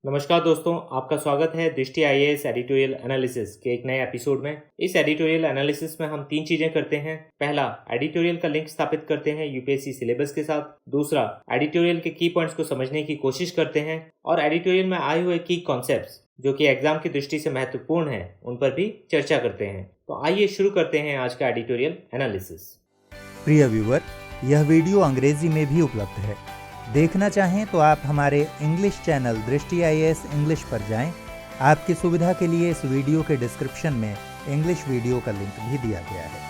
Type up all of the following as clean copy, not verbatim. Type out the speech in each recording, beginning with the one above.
नमस्कार दोस्तों, आपका स्वागत है दृष्टि आईएएस एडिटोरियल एनालिसिस के एक नए एपिसोड में। इस एडिटोरियल एनालिसिस में हम 3 चीजें करते हैं। पहला, एडिटोरियल का लिंक स्थापित करते हैं यूपीएससी सिलेबस के साथ। दूसरा, एडिटोरियल के की पॉइंट्स को समझने की कोशिश करते हैं और एडिटोरियल में आए हुए की कॉन्सेप्ट्स जो कि एग्जाम की दृष्टि से महत्वपूर्ण है उन पर भी चर्चा करते हैं। तो आइए शुरू करते हैं आज का एडिटोरियल एनालिसिस। प्रिय व्यूअर, यह वीडियो अंग्रेजी में भी उपलब्ध है। देखना चाहें तो आप हमारे इंग्लिश चैनल दृष्टि आईएएस इंग्लिश पर जाएं। आपकी सुविधा के लिए इस वीडियो के डिस्क्रिप्शन में इंग्लिश वीडियो का लिंक भी दिया गया है।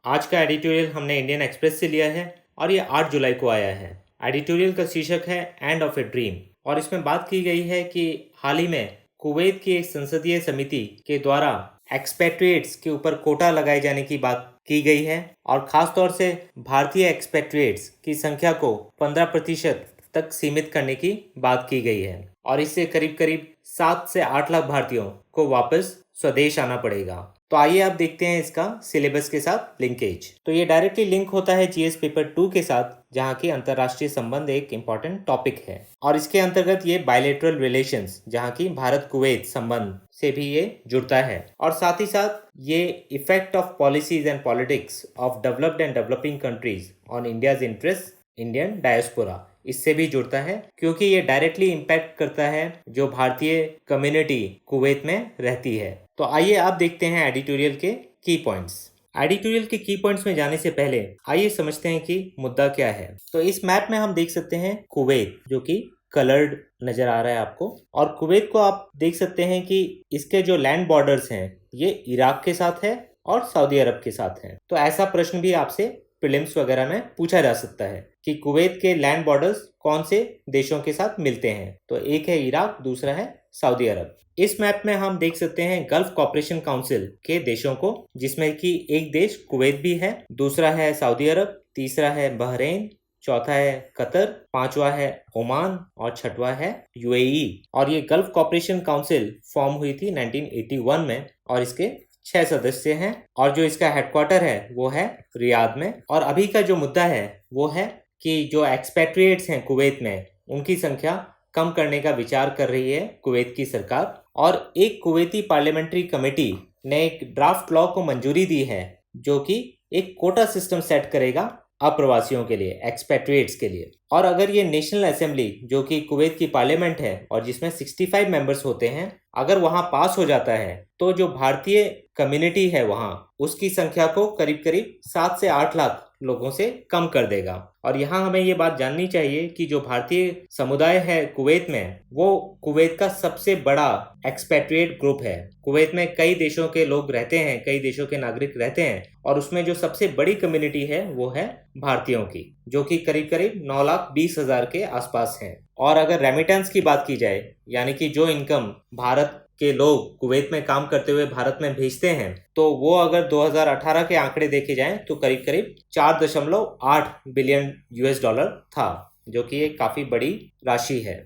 आज का एडिटोरियल हमने इंडियन एक्सप्रेस से लिया है और ये 8 जुलाई को आया है। एडिटोरियल का शीर्षक है एंड ऑफ ए ड्रीम और इसमें बात की गई है कि हाल ही में कुवैत की एक संसदीय समिति के द्वारा एक्सपेट्रिएट्स के ऊपर कोटा लगाए जाने की बात की गई है और खास तौर से भारतीय एक्सपेट्रिएट्स की संख्या को 15% तक सीमित करने की बात की गई है और इससे करीब करीब 7 से 8 लाख भारतीयों को वापस स्वदेश आना पड़ेगा। तो आइए आप देखते हैं इसका सिलेबस के साथ लिंकेज। तो ये डायरेक्टली लिंक होता है जीएस पेपर 2 के साथ, जहाँ की अंतर्राष्ट्रीय संबंध एक इम्पॉर्टेंट टॉपिक है और इसके अंतर्गत ये बायलैटरल रिलेशंस, जहाँ की भारत कुवैत संबंध से भी ये जुड़ता है और साथ ही साथ ये effect of policies and politics of developed and developing countries on India's interest Indian diaspora, इससे भी जुड़ता है क्योंकि ये डायरेक्टली इम्पैक्ट करता है जो भारतीय कम्युनिटी कुवैत में रहती है। तो आइए आप देखते हैं एडिटोरियल के की पॉइंट्स। एडिटोरियल के की पॉइंट्स में जाने से पहले आइए समझते हैं कि मुद्दा क्या है। तो इस मैप में हम देख सकते हैं कुवैत, जो कि कलर्ड नजर आ रहा है आपको, और कुवैत को आप देख सकते हैं कि इसके जो लैंड बॉर्डर्स हैं ये इराक के साथ है और सऊदी अरब के साथ है। तो ऐसा प्रश्न भी आपसे प्रीलिम्स वगैरह में पूछा जा सकता है कि कुवैत के लैंड बॉर्डर्स कौन से देशों के साथ मिलते हैं। तो एक है इराक, दूसरा है सऊदी अरब। इस मैप में हम देख सकते हैं गल्फ कॉपरेशन काउंसिल के देशों को, जिसमें कि एक देश कुवैत भी है, दूसरा है सऊदी अरब, तीसरा है बहरीन, चौथा है कतर, पांचवा है ओमान और छठवा है यूएई। और ये गल्फ कॉपरेशन काउंसिल फॉर्म हुई थी 1981 में और इसके 6 सदस्य हैं और जो इसका हेडक्वार्टर है वो है रियाद में। और अभी का जो मुद्दा है वो है कि जो एक्सपेट्रिएट्स हैं कुवैत में, उनकी संख्या कम करने का विचार कर रही है कुवैत की सरकार। और एक कुवैती पार्लियामेंट्री कमेटी ने एक ड्राफ्ट लॉ को मंजूरी दी है जो कि एक कोटा सिस्टम सेट करेगा अप्रवासियों के लिए, एक्सपेट्रिएट्स के लिए। और अगर ये नेशनल असेंबली, जो कि कुवैत की पार्लियामेंट है और जिसमें 65 मेंबर्स होते हैं, अगर वहां पास हो जाता है तो जो भारतीय कम्युनिटी है वहां, उसकी संख्या को करीब करीब 7 से 8 लाख लोगों से कम कर देगा। और यहाँ हमें ये बात जाननी चाहिए कि जो भारतीय समुदाय है कुवैत में, वो कुवैत का सबसे बड़ा एक्सपेट्रिएट ग्रुप है। कुवैत में कई देशों के लोग रहते हैं, कई देशों के नागरिक रहते हैं और उसमें जो सबसे बड़ी कम्युनिटी है वो है भारतीयों की, जो कि करीब करीब 9,20,000 के आसपास है। और अगर रेमिटेंस की बात की जाए, यानी कि जो इनकम भारत के लोग कुवैत में काम करते हुए भारत में भेजते हैं, तो वो अगर 2018 के आंकड़े देखे जाएं तो करीब करीब 4.8 बिलियन यूएस डॉलर था, जो कि एक काफी बड़ी राशि है।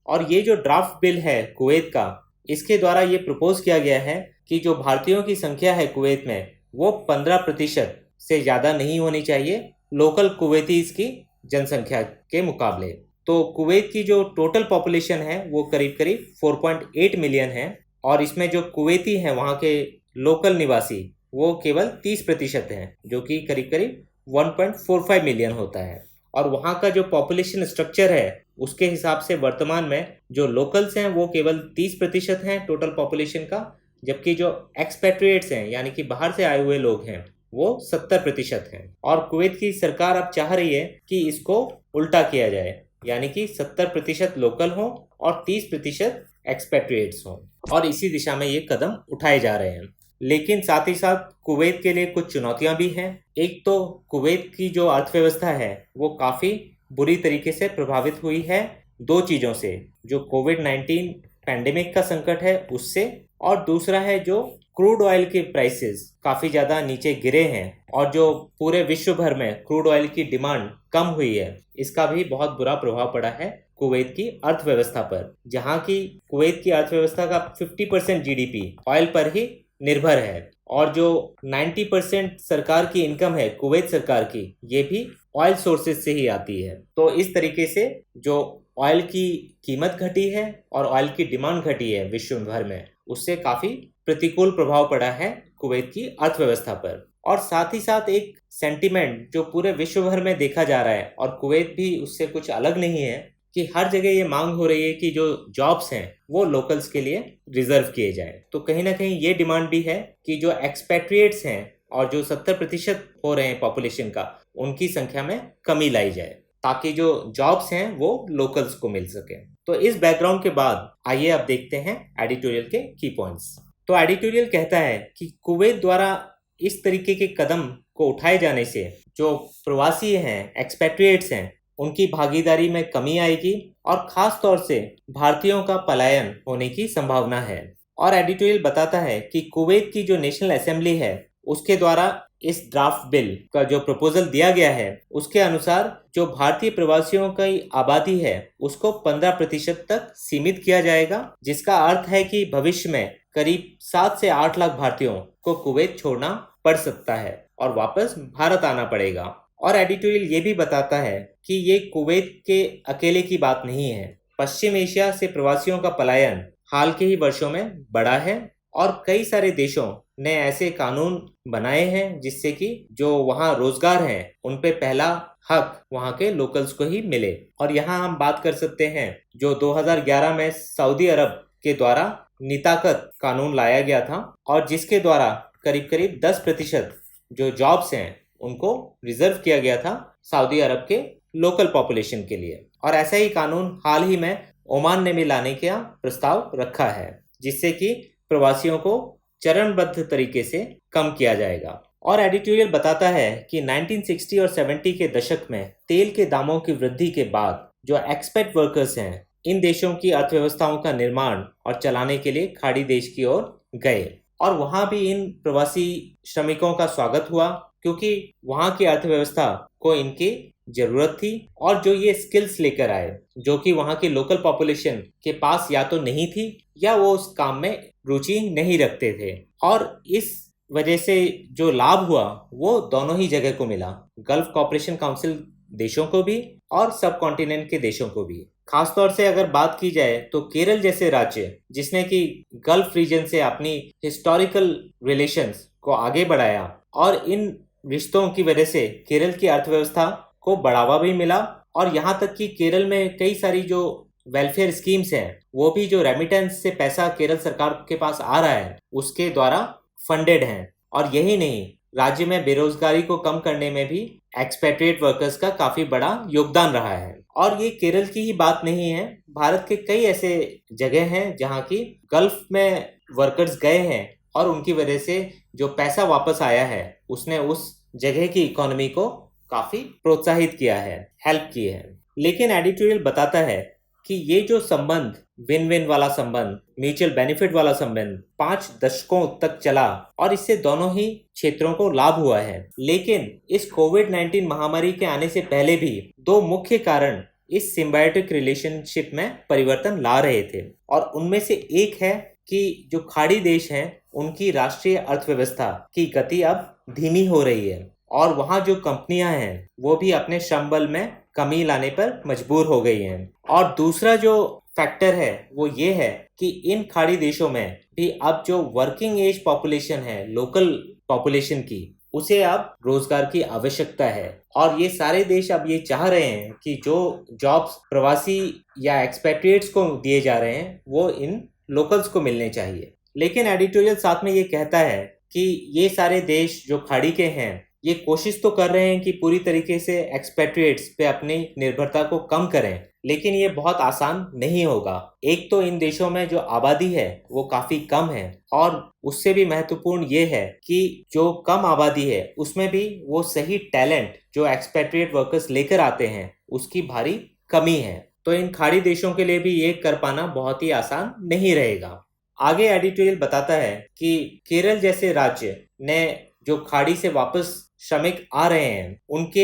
और ये जो ड्राफ्ट बिल है कुवैत का, इसके द्वारा ये प्रपोज किया गया है कि जो भारतीयों की संख्या है कुवैत में वो 15% से ज्यादा नहीं होनी चाहिए लोकल कुवैतीज की जनसंख्या के मुकाबले। तो कुवैत की जो टोटल पॉपुलेशन है वो करीब करीब 4.8 मिलियन है और इसमें जो कुवैती हैं वहाँ के लोकल निवासी वो केवल 30% हैं, जो कि करीब करीब 1.45 मिलियन होता है। और वहाँ का जो पॉपुलेशन स्ट्रक्चर है उसके हिसाब से वर्तमान में जो लोकल्स हैं वो केवल 30% हैं टोटल पॉपुलेशन का, जबकि जो एक्सपेट्रिएट्स हैं यानी कि बाहर से आए हुए लोग हैं वो 70% हैं। और कुवैत की सरकार अब चाह रही है कि इसको उल्टा किया जाए, यानी कि 70% लोकल हो और 30% एक्सपेट्रिएट्स हो, और इसी दिशा में ये कदम उठाए जा रहे हैं। लेकिन साथ ही साथ कुवैत के लिए कुछ चुनौतियां भी हैं। एक तो कुवैत की जो अर्थव्यवस्था है वो काफ़ी बुरी तरीके से प्रभावित हुई है 2 चीज़ों से, जो कोविड-19 पैंडेमिक का संकट है उससे, और दूसरा है जो क्रूड ऑयल के प्राइसेस काफ़ी ज़्यादा नीचे गिरे हैं और जो पूरे विश्व भर में क्रूड ऑयल की डिमांड कम हुई है, इसका भी बहुत बुरा प्रभाव पड़ा है कुवैत की अर्थव्यवस्था पर, जहां की कुवैत की अर्थव्यवस्था का 50% जीडीपी ऑयल पर ही निर्भर है और जो 90% सरकार की इनकम है कुवैत सरकार की, ये भी ऑयल सोर्सेज से ही आती है। तो इस तरीके से जो ऑयल की कीमत घटी है और ऑयल की डिमांड घटी है विश्व भर में, उससे काफी प्रतिकूल प्रभाव पड़ा है कुवैत की अर्थव्यवस्था पर। और साथ ही साथ एक सेंटिमेंट जो पूरे विश्व भर में देखा जा रहा है, और कुवैत भी उससे कुछ अलग नहीं है, कि हर जगह ये मांग हो रही है कि जो जॉब्स हैं वो लोकल्स के लिए रिजर्व किए जाएं। तो कहीं ना कहीं ये डिमांड भी है कि जो एक्सपेट्रिएट्स हैं और जो 70% हो रहे हैं पॉपुलेशन का, उनकी संख्या में कमी लाई जाए ताकि जो जॉब्स हैं वो लोकल्स को मिल सके। तो इस बैकग्राउंड के बाद आइए अब देखते हैं एडिटोरियल के की पॉइंट्स। तो एडिटोरियल कहता है कि कुवैत द्वारा इस तरीके के कदम को उठाए जाने से जो प्रवासी हैं, एक्सपेट्रिएट्स हैं, उनकी भागीदारी में कमी आएगी और खास तौर से भारतीयों का पलायन होने की संभावना है। और एडिटोरियल बताता है कि कुवैत की जो नेशनल असेंबली है उसके द्वारा इस ड्राफ्ट बिल का जो प्रपोजल दिया गया है उसके अनुसार जो भारतीय प्रवासियों की आबादी है उसको 15% तक सीमित किया जाएगा, जिसका अर्थ है कि भविष्य में करीब 7 से 8 लाख भारतीयों को कुवैत छोड़ना पड़ सकता है और वापस भारत आना पड़ेगा। और एडिटोरियल ये भी बताता है कि ये कुवैत के अकेले की बात नहीं है। पश्चिम एशिया से प्रवासियों का पलायन हाल के ही वर्षों में बढ़ा है और कई सारे देशों ने ऐसे कानून बनाए हैं जिससे कि जो वहाँ रोजगार हैं उन पे पहला हक वहाँ के लोकल्स को ही मिले। और यहाँ हम बात कर सकते हैं जो 2011 में सऊदी अरब के द्वारा निताकत कानून लाया गया था और जिसके द्वारा करीब करीब 10% जो जॉब्स हैं उनको रिजर्व किया गया था सऊदी अरब के लोकल पॉपुलेशन के लिए। और ऐसा ही कानून हाल ही में ओमान ने भी लाने का प्रस्ताव रखा है जिससे कि प्रवासियों को चरणबद्ध तरीके से कम किया जाएगा। और एडिटोरियल बताता है कि 1960 और 70 के दशक में तेल के दामों की वृद्धि के बाद जो एक्सपेट वर्कर्स हैं इन देशों की अर्थव्यवस्थाओं का निर्माण और चलाने के लिए खाड़ी देश की ओर गए और वहां भी इन प्रवासी श्रमिकों का स्वागत हुआ क्योंकि वहां की अर्थव्यवस्था को इनकी जरूरत थी और जो ये स्किल्स लेकर आए जो कि वहां की लोकल पॉपुलेशन के पास या तो नहीं थी या वो उस काम में रुचि नहीं रखते थे। और इस वजह से जो लाभ हुआ वो दोनों ही जगह को मिला, गल्फ कॉपरेशन काउंसिल देशों को भी और सब कॉन्टिनेंट के देशों को भी। खासतौर से अगर बात की जाए तो केरल जैसे राज्य जिसने कि गल्फ रीजन से अपनी हिस्टोरिकल रिलेशंस को आगे बढ़ाया और इन रिश्तों की वजह से केरल की अर्थव्यवस्था को बढ़ावा भी मिला और यहाँ तक कि केरल में कई सारी जो वेलफेयर स्कीम्स हैं वो भी जो रेमिटेंस से पैसा केरल सरकार के पास आ रहा है उसके द्वारा फंडेड हैं। और यही नहीं, राज्य में बेरोजगारी को कम करने में भी एक्सपेट्रिएट वर्कर्स का काफी बड़ा योगदान रहा है। और ये केरल की ही बात नहीं है, भारत के कई ऐसे जगह हैं जहाँ की गल्फ में वर्कर्स गए हैं और उनकी वजह से जो पैसा वापस आया है उसने उस जगह की इकोनॉमी को काफी प्रोत्साहित किया है, हेल्प की है। लेकिन एडिटोरियल बताता है कि ये जो संबंध विन विन वाला संबंध, म्यूचुअल बेनिफिट वाला संबंध 5 दशकों तक चला और इससे दोनों ही क्षेत्रों को लाभ हुआ है। लेकिन इस कोविड-19 महामारी के आने से पहले भी 2 मुख्य कारण इस सिम्बायोटिक रिलेशनशिप में परिवर्तन ला रहे थे और उनमें से एक है कि जो खाड़ी देश हैं उनकी राष्ट्रीय अर्थव्यवस्था की गति अब धीमी हो रही है और वहाँ जो कंपनियां हैं वो भी अपने श्रम बल में कमी लाने पर मजबूर हो गई हैं। और दूसरा जो फैक्टर है वो ये है कि इन खाड़ी देशों में भी अब जो वर्किंग एज पॉपुलेशन है लोकल पॉपुलेशन की, उसे अब रोजगार की आवश्यकता है और ये सारे देश अब ये चाह रहे हैं कि जो जॉब्स प्रवासी या एक्सपेट्रिएट्स को दिए जा रहे हैं वो इन लोकल्स को मिलने चाहिए। लेकिन एडिटोरियल साथ में ये कहता है कि ये सारे देश जो खाड़ी के हैं ये कोशिश तो कर रहे हैं कि पूरी तरीके से एक्सपेट्रिएट्स पे अपनी निर्भरता को कम करें, लेकिन ये बहुत आसान नहीं होगा। एक तो इन देशों में जो आबादी है वो काफी कम है और उससे भी महत्वपूर्ण ये है कि जो कम आबादी है उसमें भी वो सही टैलेंट जो एक्सपेट्रिएट वर्कर्स लेकर आते हैं उसकी भारी कमी है। तो इन खाड़ी देशों के लिए भी ये कर पाना बहुत ही आसान नहीं रहेगा। आगे एडिटोरियल बताता है कि केरल जैसे राज्य ने जो खाड़ी से वापस श्रमिक आ रहे हैं उनके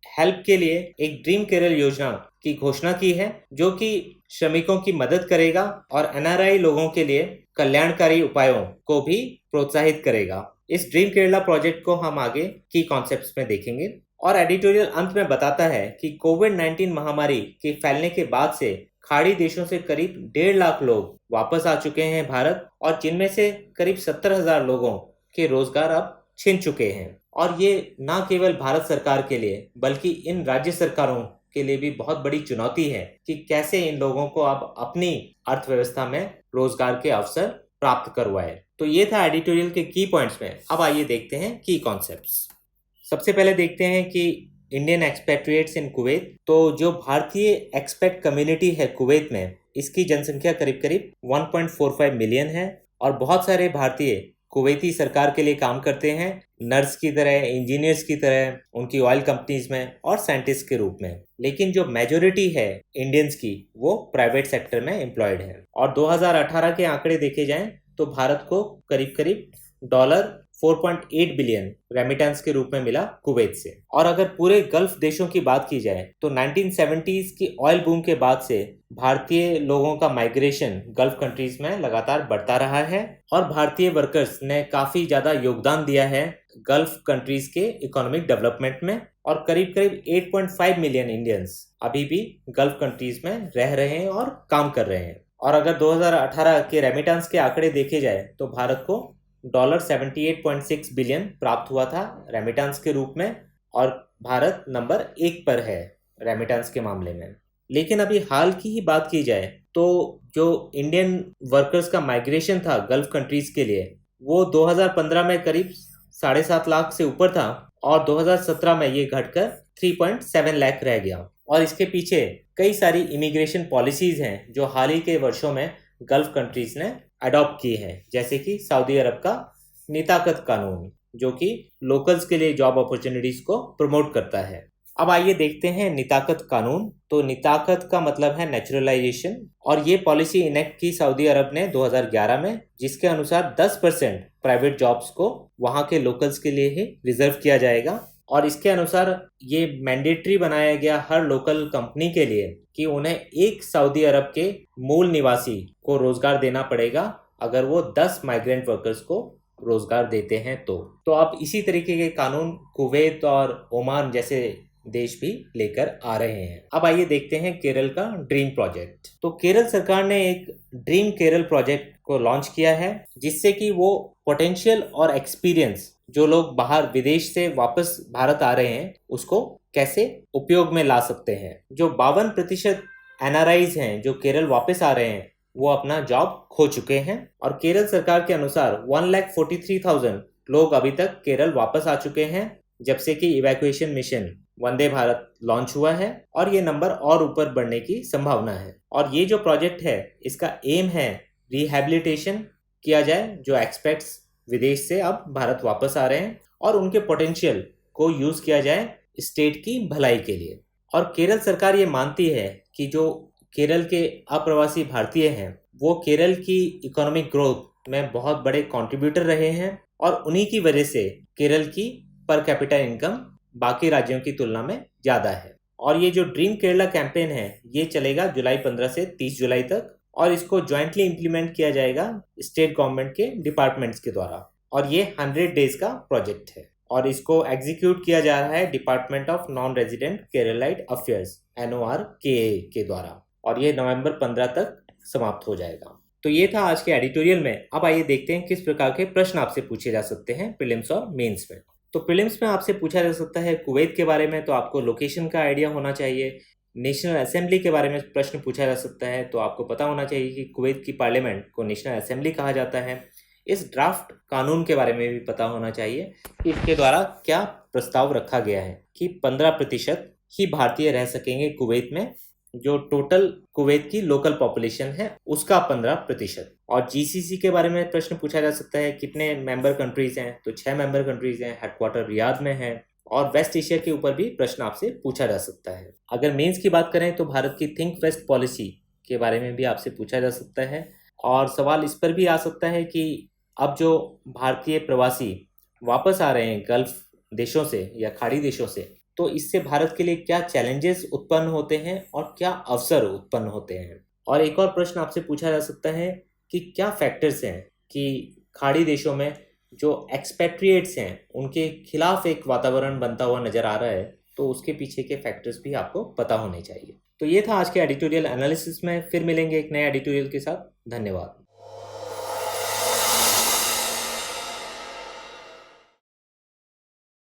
हेल्प के लिए एक ड्रीम केरल योजना की घोषणा की है जो कि श्रमिकों की मदद करेगा और एनआरआई लोगों के लिए कल्याणकारी उपायों को भी प्रोत्साहित करेगा। इस ड्रीम केरला प्रोजेक्ट को हम आगे की कॉन्सेप्ट्स में देखेंगे। और एडिटोरियल अंत में बताता है कि कोविड-19 महामारी के फैलने के बाद से खाड़ी देशों से करीब 1.5 लाख लोग वापस आ चुके हैं भारत, और जिनमें से करीब 70,000 लोगों के रोजगार अब छिन चुके हैं। और ये न केवल भारत सरकार के लिए बल्कि इन राज्य सरकारों के लिए भी बहुत बड़ी चुनौती है कि कैसे इन लोगों को अब अपनी अर्थव्यवस्था में रोजगार के अवसर प्राप्त करवाए। तो ये था एडिटोरियल के की पॉइंट्स में। अब आइए देखते हैं की कॉन्सेप्ट्स। सबसे पहले देखते हैं कि इंडियन एक्सपेट्रिएट्स इन कुवैत। तो जो भारतीय एक्सपेट कम्युनिटी है कुवैत में, इसकी जनसंख्या करीब करीब 1.45 मिलियन है, और बहुत सारे भारतीय कुवैती सरकार के लिए काम करते हैं, नर्स की तरह, इंजीनियर्स की तरह, उनकी ऑयल कंपनीज में और साइंटिस्ट के रूप में। लेकिन जो मेजोरिटी है इंडियंस की, वो प्राइवेट सेक्टर में एम्प्लॉयड है। और 2018 के आंकड़े देखे जाएं तो भारत को करीब करीब $4.8 बिलियन रेमिटेंस के रूप में मिला कुवैत से। और अगर पूरे गल्फ देशों की बात की जाए तो 1970s की ऑयल बूम के बाद से भारतीय लोगों का माइग्रेशन गल्फ कंट्रीज में लगातार बढ़ता रहा है, और भारतीय वर्कर्स ने काफी ज्यादा योगदान दिया है गल्फ कंट्रीज के इकोनॉमिक डेवलपमेंट में। और करीब करीब 8.5 मिलियन इंडियंस अभी भी गल्फ कंट्रीज में रह रहे हैं और काम कर रहे हैं। और अगर 2018 के रेमिटेंस के आंकड़े देखे जाए तो भारत को $78.6 बिलियन प्राप्त हुआ था रेमिटेंस के रूप में, और भारत नंबर 1 पर है रेमिटेंस के मामले में। लेकिन अभी हाल की ही बात की जाए तो जो इंडियन वर्कर्स का माइग्रेशन था गल्फ कंट्रीज के लिए, वो 2015 में करीब 7.5 लाख से ऊपर था, और 2017 में ये घटकर 3.7 लाख रह गया। और इसके पीछे कई सारी इमिग्रेशन पॉलिसीज हैं जो हाल ही के वर्षों में गल्फ कंट्रीज ने अडॉप्ट की है, जैसे कि सऊदी अरब का निताकत कानून, जो कि लोकल्स के लिए जॉब अपॉर्चुनिटीज को प्रमोट करता है। अब आइए देखते हैं निताकत कानून। तो निताकत का मतलब है नेचुरलाइजेशन, और ये पॉलिसी इनेक्ट की सऊदी अरब ने 2011 में, जिसके अनुसार 10% प्राइवेट जॉब्स को वहां के लोकल्स के लिए ही रिजर्व किया जाएगा। और इसके अनुसार ये मैंडेटरी बनाया गया हर लोकल कंपनी के लिए कि उन्हें एक सऊदी अरब के मूल निवासी को रोजगार देना पड़ेगा अगर वो 10 माइग्रेंट वर्कर्स को रोजगार देते हैं तो अब इसी तरीके के कानून कुवैत और ओमान जैसे देश भी लेकर आ रहे हैं। अब आइए देखते हैं केरल का ड्रीम प्रोजेक्ट। तो केरल सरकार ने एक ड्रीम केरल प्रोजेक्ट को लॉन्च किया है, जिससे कि वो पोटेंशियल और एक्सपीरियंस जो लोग बाहर विदेश से वापस भारत आ रहे हैं उसको कैसे उपयोग में ला सकते हैं। जो 52% NRIs हैं जो केरल वापस आ रहे हैं, वो अपना जॉब खो चुके हैं, और केरल सरकार के अनुसार 1,43,000 लोग अभी तक केरल वापस आ चुके हैं जब से कि evacuation mission Vande Bharat launch हुआ है, और ये नंबर और ऊपर बढ़ने की संभावना है। और ये जो प्रोजेक्ट है, इसका एम है रिहैबिलिटेशन किया जाए जो एक्सपेट्स विदेश से अब भारत वापस आ रहे हैं, और उनके पोटेंशियल को यूज किया जाए स्टेट की भलाई के लिए। और केरल सरकार ये मानती है कि जो केरल के अप्रवासी भारतीय हैं वो केरल की इकोनॉमिक ग्रोथ में बहुत बड़े कंट्रीब्यूटर रहे हैं, और उन्हीं की वजह से केरल की पर कैपिटा इनकम बाकी राज्यों की तुलना में ज़्यादा है। और ये जो ड्रीम केरला कैंपेन है ये चलेगा जुलाई 15 से 30 जुलाई तक, और इसको ज्वाइंटली इम्प्लीमेंट किया जाएगा स्टेट गवर्नमेंट के डिपार्टमेंट्स के द्वारा। और ये 100 डेज का प्रोजेक्ट है, और इसको एग्जीक्यूट किया जा रहा है department of non resident Keralite affairs NORKA के द्वारा, और ये नवंबर 15 तक समाप्त हो जाएगा। तो ये था आज के एडिटोरियल में। अब आइए देखते हैं किस प्रकार के प्रश्न आपसे पूछे जा सकते हैं प्रीलिम्स और मेंस में। तो प्रीलिम्स में आपसे पूछा जा सकता है कुवैत के बारे में, तो आपको लोकेशन का आइडिया होना चाहिए। नेशनल असेंबली के बारे में प्रश्न पूछा जा सकता है, तो आपको पता होना चाहिए कि कुवैत की पार्लियामेंट को नेशनल असेंबली कहा जाता है। इस ड्राफ्ट कानून के बारे में भी पता होना चाहिए कि इसके द्वारा क्या प्रस्ताव रखा गया है कि 15% ही भारतीय रह सकेंगे कुवैत में, जो टोटल कुवैत की लोकल पॉपुलेशन है उसका 15%। और GCC के बारे में प्रश्न पूछा जा सकता है, कितने मेंबर कंट्रीज हैं, तो 6 मेंबर कंट्रीज हैं, हेडक्वार्टर रियाद में है। और वेस्ट एशिया के ऊपर भी प्रश्न आपसे पूछा जा सकता है। अगर मेंस की बात करें तो भारत की थिंक वेस्ट पॉलिसी के बारे में भी आपसे पूछा जा सकता है, और सवाल इस पर भी आ सकता है कि अब जो भारतीय प्रवासी वापस आ रहे हैं गल्फ देशों से या खाड़ी देशों से, तो इससे भारत के लिए क्या चैलेंजेस उत्पन्न होते हैं और क्या अवसर उत्पन्न होते हैं। और एक और प्रश्न आपसे पूछा जा सकता है कि क्या फैक्टर्स हैं कि खाड़ी देशों में जो एक्सपेट्रिएट्स हैं उनके खिलाफ एक वातावरण बनता हुआ नजर आ रहा है, तो उसके पीछे के फैक्टर्स भी आपको पता होने चाहिए। तो ये था आज के एडिटोरियल एनालिसिस में। फिर मिलेंगे एक नए एडिटोरियल के साथ। धन्यवाद।